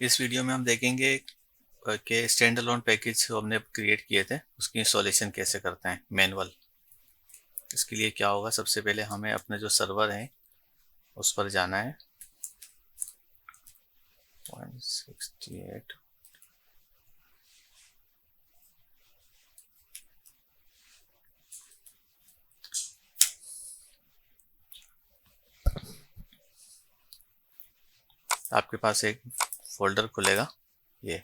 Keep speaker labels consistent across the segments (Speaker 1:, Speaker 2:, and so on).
Speaker 1: इस वीडियो में हम देखेंगे कि स्टैंड अलोन पैकेज जो हमने क्रिएट किए थे उसकी इंस्टॉलेशन कैसे करते हैं मैनुअल। इसके लिए क्या होगा, सबसे पहले हमें अपने जो सर्वर है उस पर जाना है। 168 आपके पास एक फोल्डर खुलेगा। ये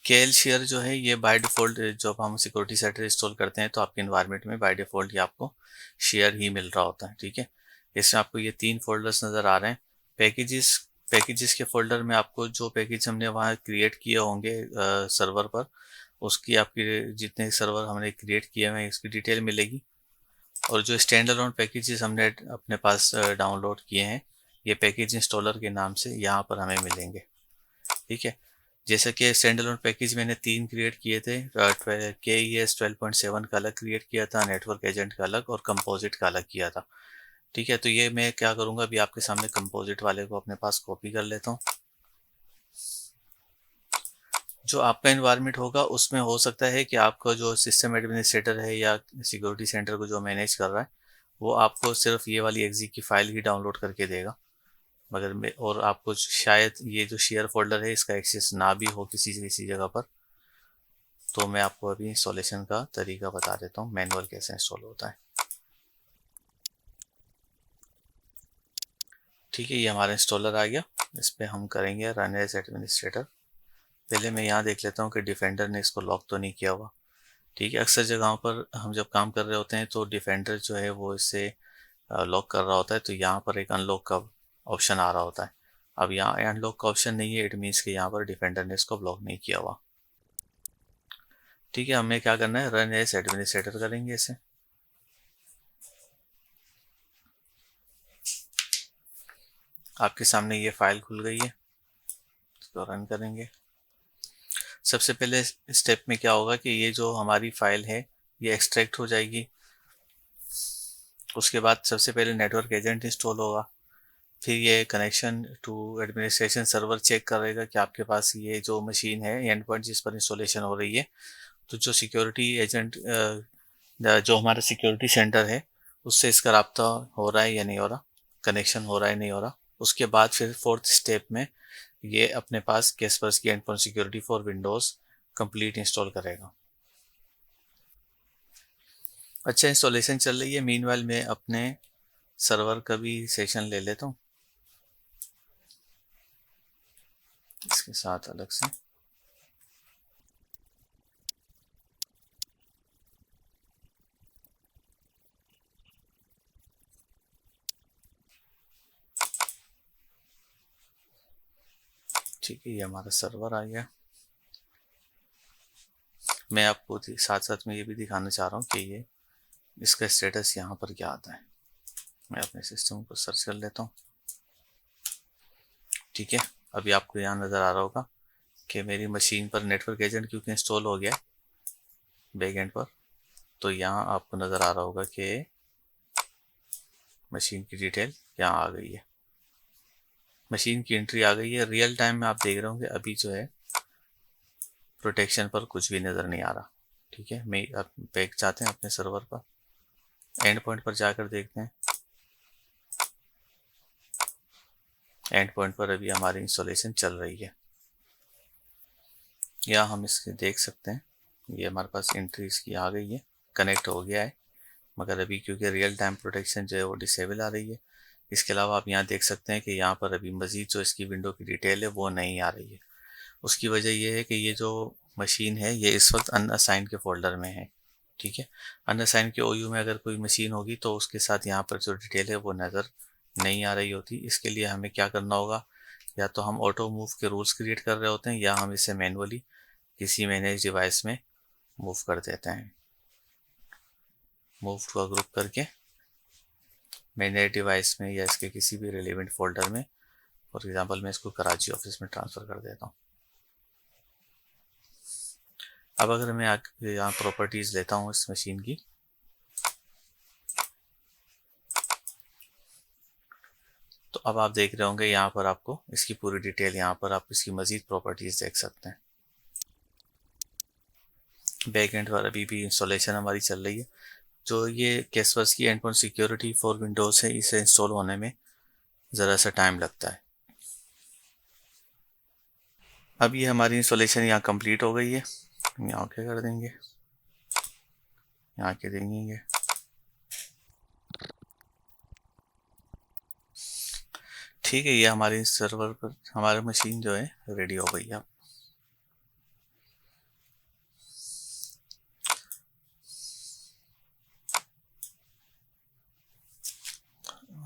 Speaker 1: केएल शेयर जो है ये बाय डिफ़ॉल्ट जब हम सिक्योरिटी सेटर इंस्टॉल करते हैं तो आपके इन्वायरमेंट में बाय डिफ़ॉल्ट ये आपको शेयर ही मिल रहा होता है। ठीक है, इसमें आपको ये 3 फोल्डर्स नज़र आ रहे हैं। पैकेजेस पैकेजेस के फोल्डर में आपको जो पैकेज हमने वहाँ क्रिएट किए होंगे सर्वर पर, उसकी आपकी जितने सर्वर हमने क्रिएट किए हुए हैं इसकी डिटेल मिलेगी। और जो स्टैंड अलोन पैकेजेस हमने अपने पास डाउनलोड किए हैं ये पैकेज इंस्टॉलर के नाम से यहाँ पर हमें मिलेंगे। ठीक है, जैसे कि स्टैंड अलोन पैकेज मैंने 3 क्रिएट किए थे। KES 12.7 का अलग क्रिएट किया था, नेटवर्क एजेंट का अलग और कंपोजिट का अलग किया था। ठीक है, तो ये मैं क्या करूँगा, अभी आपके सामने कंपोजिट वाले को अपने पास कॉपी कर लेता हूँ। जो आपका इन्वायरमेंट होगा उसमें हो सकता है कि आपका जो सिस्टम एडमिनिस्ट्रेटर है या सिक्योरिटी सेंटर को जो मैनेज कर रहा है वो आपको सिर्फ ये वाली एग्जी की फाइल ही डाउनलोड करके देगा, मगर मैं और आपको शायद ये जो शेयर फोल्डर है इसका एक्सेस ना भी हो किसी जगह पर। तो मैं आपको अभी इंस्टॉलेशन का तरीका बता देता हूँ, मैनुअल कैसे इंस्टॉल होता है। ठीक है, ये हमारा इंस्टॉलर आ गया। इस पर हम करेंगे रन एज एडमिनिस्ट्रेटर। पहले मैं यहाँ देख लेता हूँ कि डिफेंडर ने इसको लॉक तो नहीं किया हुआ। ठीक है, अक्सर जगहों पर हम जब काम कर रहे होते हैं तो डिफेंडर जो है वो इसे लॉक कर रहा होता है, तो यहाँ पर एक अनलॉक का ऑप्शन आ रहा होता है। अब यहाँ अनलॉक का ऑप्शन नहीं है, इट मीन्स कि यहाँ पर डिफेंडर ने इसको ब्लॉक नहीं किया हुआ। ठीक है, हमें क्या करना है, रन एज एडमिनिस्ट्रेटर करेंगे इसे। आपके सामने ये फाइल खुल गई है, इसको रन करेंगे। सबसे पहले स्टेप में क्या होगा कि ये जो हमारी फाइल है ये एक्सट्रैक्ट हो जाएगी। उसके बाद सबसे पहले नेटवर्क एजेंट इंस्टॉल होगा। फिर ये connection to administration server check करेगा कि आपके पास ये जो मशीन है एंड पॉइंट जिस पर इंस्टॉलेशन हो रही है, तो जो सिक्योरिटी एजेंट जो हमारा सिक्योरिटी सेंटर है उससे इसका रब्ता हो रहा है या नहीं हो रहा, कनेक्शन हो रहा है नहीं हो रहा। उसके बाद फिर फोर्थ स्टेप में ये अपने पास कैस्पर्स की and point security for Windows complete install करेगा। अच्छा, इंस्टॉलेशन चल रही है, मीनवाइल मैं अपने सर्वर का भी सेशन ले लेता हूँ इसके साथ अलग से। ठीक है, ये हमारा सर्वर आ गया। मैं आपको साथ साथ में ये भी दिखाना चाह रहा हूँ कि ये इसका स्टेटस यहाँ पर क्या आता है। मैं अपने सिस्टम को सर्च कर लेता हूँ। ठीक है, अभी आपको यहाँ नज़र आ रहा होगा कि मेरी मशीन पर नेटवर्क एजेंट क्योंकि इंस्टॉल हो गया है बैक एंड पर, तो यहाँ आपको नज़र आ रहा होगा कि मशीन की डिटेल यहाँ आ गई है, मशीन की एंट्री आ गई है। रियल टाइम में आप देख रहे होंगे अभी जो है प्रोटेक्शन पर कुछ भी नज़र नहीं आ रहा। ठीक है, मैं अब बैक जाते हैं अपने सर्वर पर, एंड पॉइंट पर जाकर देखते हैं। एंड पॉइंट पर अभी हमारी इंस्टॉलेशन चल रही है, या हम इसके देख सकते हैं ये हमारे पास एंट्री इसकी आ गई है, कनेक्ट हो गया है, मगर अभी क्योंकि रियल टाइम प्रोटेक्शन जो है वो डिसेबल आ रही है। इसके अलावा आप यहाँ देख सकते हैं कि यहाँ पर अभी मज़ीद जो इसकी विंडो की डिटेल है वो नहीं आ रही है। उसकी वजह ये है कि ये जो मशीन है ये इस वक्त अनअसाइन के फोल्डर में है। ठीक है, अनअसाइन के ओयू में अगर कोई मशीन होगी तो उसके साथ यहाँ पर जो डिटेल है वो नज़र नहीं आ रही होती। इसके लिए हमें क्या करना होगा, या तो हम ऑटो मूव के रूल्स क्रिएट कर रहे होते हैं या हम इसे मैनुअली किसी मैनेज डिवाइस में मूव कर देते हैं। मूव का ग्रुप करके मैनेज डिवाइस में या इसके किसी भी रिलेवेंट फोल्डर में, फॉर एग्जांपल मैं इसको कराची ऑफिस में ट्रांसफ़र कर देता हूँ। अब अगर मैं यहाँ प्रॉपर्टीज़ लेता हूँ इस मशीन की, तो अब आप देख रहे होंगे यहाँ पर आपको इसकी पूरी डिटेल, यहाँ पर आप इसकी मज़ीद प्रॉपर्टीज़ देख सकते हैं। बैक एंड पर अभी भी इंस्टॉलेशन हमारी चल रही है। जो ये कैसवर्स endpoint security for Windows है, इसे इंस्टॉल होने में ज़रा सा टाइम लगता है। अब ये हमारी इंस्टॉलेशन यहाँ कंप्लीट हो गई है। यहाँ क्या कर देंगे, यहाँ के देंगे। ठीक है, ये हमारी सर्वर पर हमारी मशीन जो है रेडी हो गई है।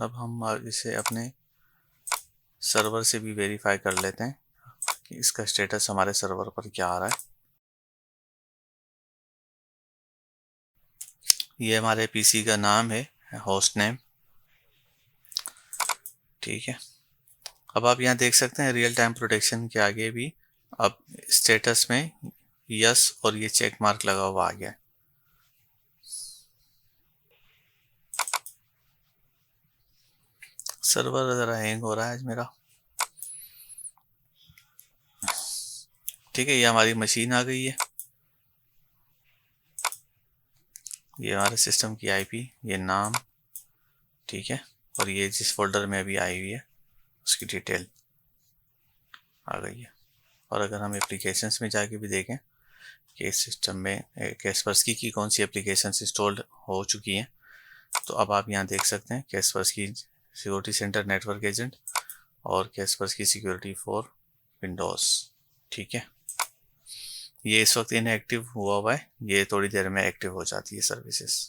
Speaker 1: अब हम इसे अपने सर्वर से भी वेरीफाई कर लेते हैं कि इसका स्टेटस हमारे सर्वर पर क्या आ रहा है। ये हमारे पीसी का नाम है, होस्ट नेम। ठीक है, अब आप यहाँ देख सकते हैं रियल टाइम प्रोटेक्शन के आगे भी अब स्टेटस में यस और ये चेक मार्क लगा हुआ आ गया है। सर्वर ज़रा हैंग हो रहा है आज मेरा। ठीक है, ये हमारी मशीन आ गई है। ये हमारे सिस्टम की आईपी, ये नाम, ठीक है, और ये जिस फोल्डर में अभी आई हुई है उसकी डिटेल आ गई है। और अगर हम एप्लीकेशंस में जाके भी देखें कि इस सिस्टम में कैसपर्स्की की कौन सी एप्लीकेशंस इंस्टॉल्ड हो चुकी हैं, तो अब आप यहाँ देख सकते हैं कैसपर्स्की सिक्योरिटी सेंटर नेटवर्क एजेंट और कैसपर्स्की सिक्योरिटी फॉर विंडोज़। ठीक है, ये इस वक्त इनएक्टिव हुआ है, ये थोड़ी देर में एक्टिव हो जाती है सर्विसेज।